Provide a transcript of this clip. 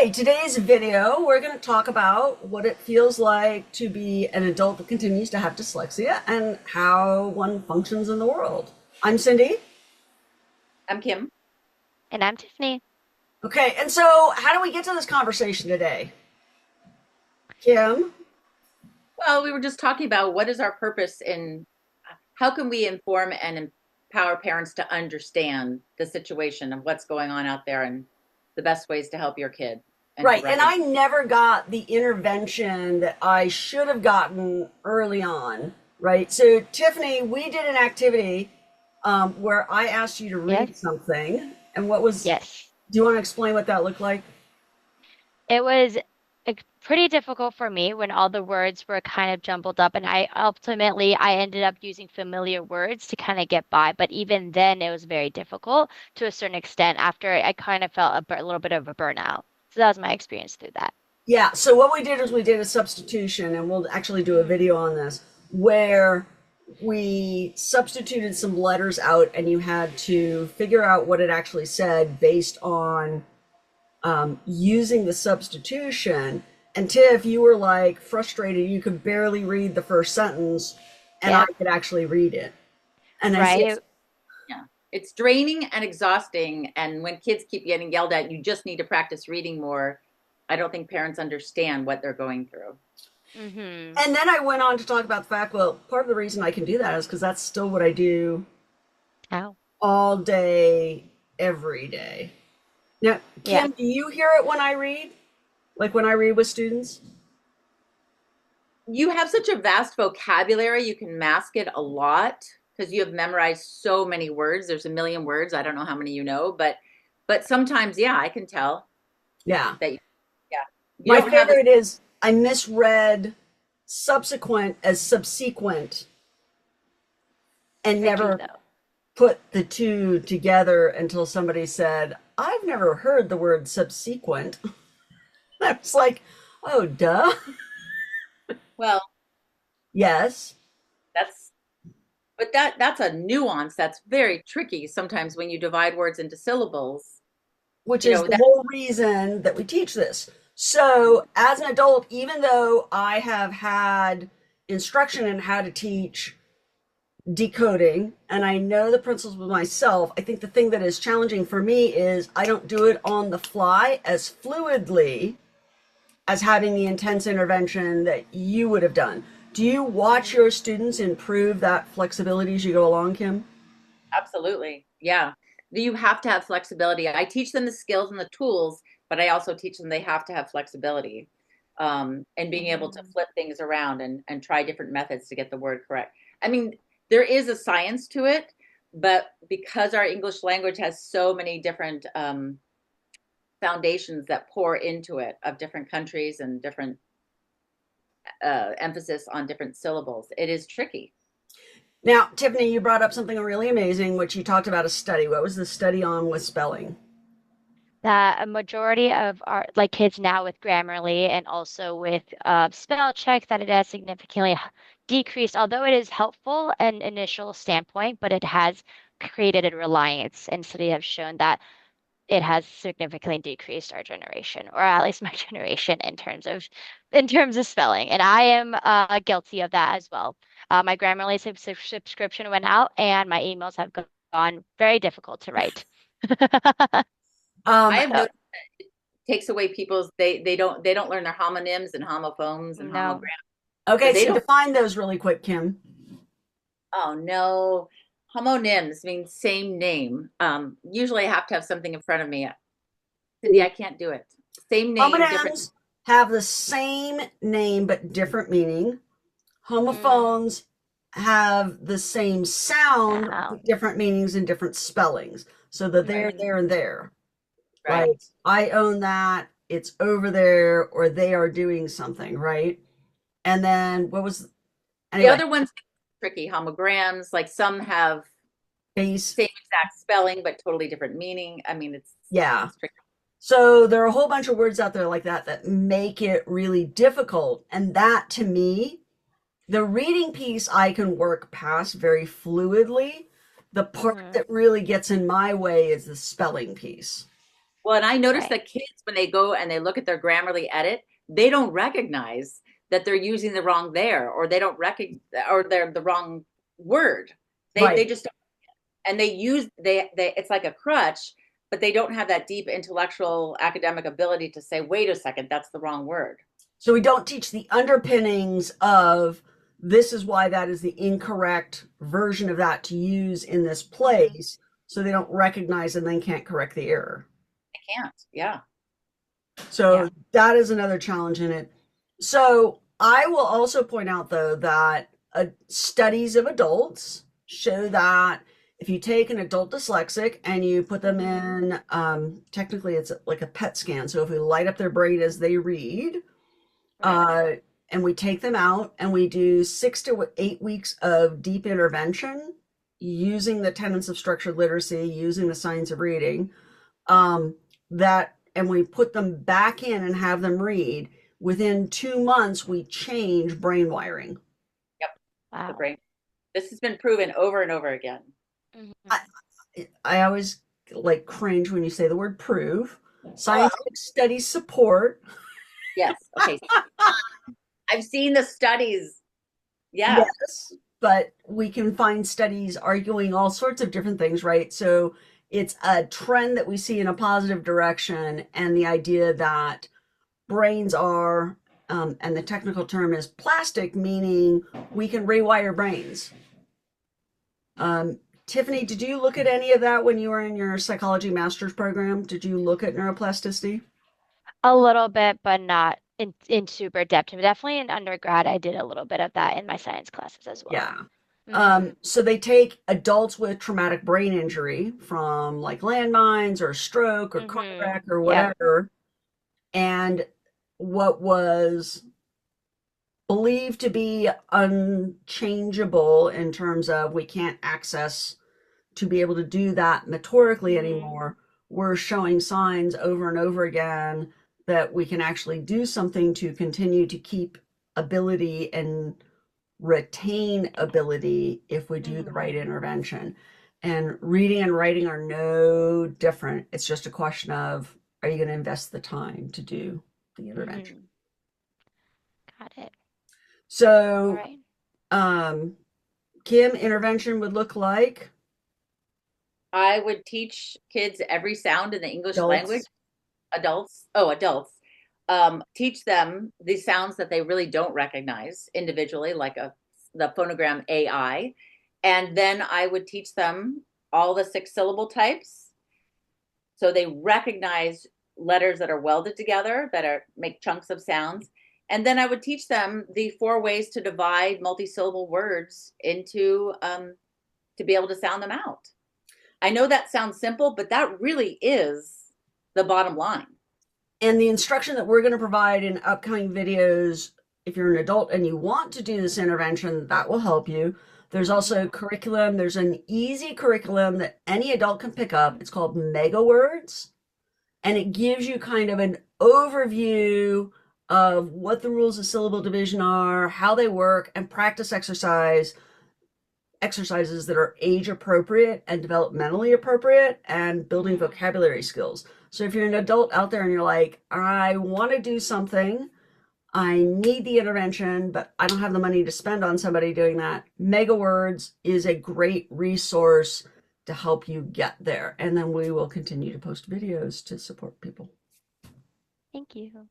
Hi, today's video, we're going to talk about what it feels like to be an adult that continues to have dyslexia and how one functions in the world. I'm Cindy. I'm Kim. And I'm Tiffany. Okay, and so how do we get to this conversation today? Kim? Well, we were just talking about what is our purpose in how can we inform and empower parents to understand the situation of what's going on out there and the best ways to help your kid and to Right, and recognize. I never got the intervention that I should have gotten early on, right? So, Tiffany, we did an activity where I asked you to read Yes. something, and what was, Yes. do you want to explain what that looked like? It was pretty difficult for me when all the words were kind of jumbled up, and I ended up using familiar words to kind of get by. But even then, it was very difficult to a certain extent after I kind of felt a little bit of a burnout. So that was my experience through that. Yeah, so what we did is we did a substitution, and we'll actually do a video on this, where we substituted some letters out, and you had to figure out what it actually said based on using the substitution. And Tiff, you were like frustrated. You could barely read the first sentence, and I Yeah. could actually read it. And I said, Right. Yeah. It's draining and exhausting. And when kids keep getting yelled at, you just need to practice reading more. I don't think parents understand what they're going through. Mm-hmm. and then I went on to talk about the fact, well, part of the reason I can do that is because that's still what I do Oh. all day, every day. Now, Yeah. Kim, do you hear it when I read? Like when I read with students? You have such a vast vocabulary, you can mask it a lot because you have memorized so many words. There's a million words. I don't know how many you know, but sometimes, yeah, I can tell Yeah. that yeah. You My don't have favorite is I misread subsequent as subsequent and Tricky never though. put the two together until somebody said, I've never heard the word subsequent. I was like, oh, duh. well, Yes. that's but that's a nuance that's very tricky sometimes when you divide words into syllables. Which You is know, the that whole reason that we teach this. So, as an adult, even though I have had instruction in how to teach decoding and I know the principles myself, I think the thing that is challenging for me is I don't do it on the fly as fluidly as having the intense intervention that you would have done. Do you watch your students improve that flexibility as you go along, Kim? absolutely. Yeah. You have to have flexibility. I teach them the skills and the tools, but I also teach them they have to have flexibility, and being able to Mhm. flip things around and try different methods to get the word correct. I mean, there is a science to it, but because our English language has so many different foundations that pour into it of different countries and different emphasis on different syllables, it is tricky. Now, Tiffany, you brought up something really amazing, which you talked about a study. What was the study on with spelling? That a majority of our kids now with Grammarly and also with spell check that it has significantly decreased, although it is helpful an initial standpoint, but it has created a reliance, and studies have shown that it has significantly decreased our generation, or at least my generation, in terms of spelling. And I am guilty of that as well. My Grammarly subscription went out, and my emails have gone very difficult to write. I Um, have So, noticed takes away people's they don't learn their homonyms and homophones and no. homograms. okay, They so don't. define those really quick, Kim. Oh no, homonyms means same name. Usually I have to have something in front of me. Cindy, I can't do it. Same name, different. Homonyms have the same name but different meaning. Mm, Homophones have the same sound no. but different meanings and different spellings. So the Mm, there, and there. Right. Like, I own that, it's over there, or they are doing something, right? And then what was, The anyway, other ones tricky. Homograms, like some have base, same exact spelling but totally different meaning. I mean, yeah. it's tricky. So there are a whole bunch of words out there like that that make it really difficult. And that to me, the reading piece I can work past very fluidly. The part hmm that really gets in my way is the spelling piece. Well, and I noticed Right. that kids, when they go and they look at their Grammarly edit, they don't recognize that they're using the wrong there, or they don't recognize, or they're the wrong word. They Right. just don't, and they it's like a crutch, but they don't have that deep intellectual academic ability to say, wait a second, that's the wrong word. So we don't teach the underpinnings of this is why that is the incorrect version of that to use in this Mhm. place. So they don't recognize and then can't correct the error. I can't. Yeah. Yeah. So that is another challenge in it. So I will also point out, though, that studies of adults show that if you take an adult dyslexic and you put them Mhm. in, technically it's like a PET scan. So if we light up their brain as they read, Right. uh, and we take them out and we do 6 to 8 weeks of deep intervention using the tenets of structured literacy, using the science of reading, that and we put them back in and have them read, within 2 months we change brain wiring. Yep. The Wow. brain. This has been proven over and over again. i, Mhm. I always like cringe when you say the word prove. Well, Scientific studies support. yes. Okay. I've seen the studies. Yeah. Yes, but we can find studies arguing all sorts of different things, right? So it's a trend that we see in a positive direction, and the idea that brains are, and the technical term is plastic, meaning we can rewire brains. Tiffany, did you look at any of that when you were in your psychology master's program? Did you look at neuroplasticity? A little bit, but not in super depth. Definitely in undergrad, I did a little bit of that in my science classes as well. Yeah. Hmm. So they take adults with traumatic brain injury from like landmines or stroke or car Hmm. wreck or Yep. whatever, and what was believed to be unchangeable in terms of we can't access to be able to do that motorically Hmm. anymore, we're showing signs over and over again that we can actually do something to continue to keep ability and retain ability if we do the Hmm. right intervention. And reading and writing are no different. It's just a question of, are you going to invest the time to do the intervention? Hmm. Got it. All So, right. um, Kim, intervention would look like I would teach kids every sound in the English language. adults. Adults. Teach them the sounds that they really don't recognize individually, like the phonogram AI. And then I would teach them all the 6 syllable types. So they recognize letters that are welded together, that are make chunks of sounds. And then I would teach them the 4 ways to divide multisyllable words into to be able to sound them out. I know that sounds simple, but that really is the bottom line. And the instruction that we're going to provide in upcoming videos, if you're an adult and you want to do this intervention, that will help you. There's also Hmm. curriculum. There's an easy curriculum that any adult can pick up. It's called Mega Words, and it gives you kind of an overview of what the rules of syllable division are, how they work, and practice exercises that are age appropriate and developmentally appropriate, and building Hmm. vocabulary skills. So if you're an adult out there and you're like, I want to do something, I need the intervention, but I don't have the money to spend on somebody doing that, Mega Words is a great resource to help you get there. And then we will continue to post videos to support people. Thank you.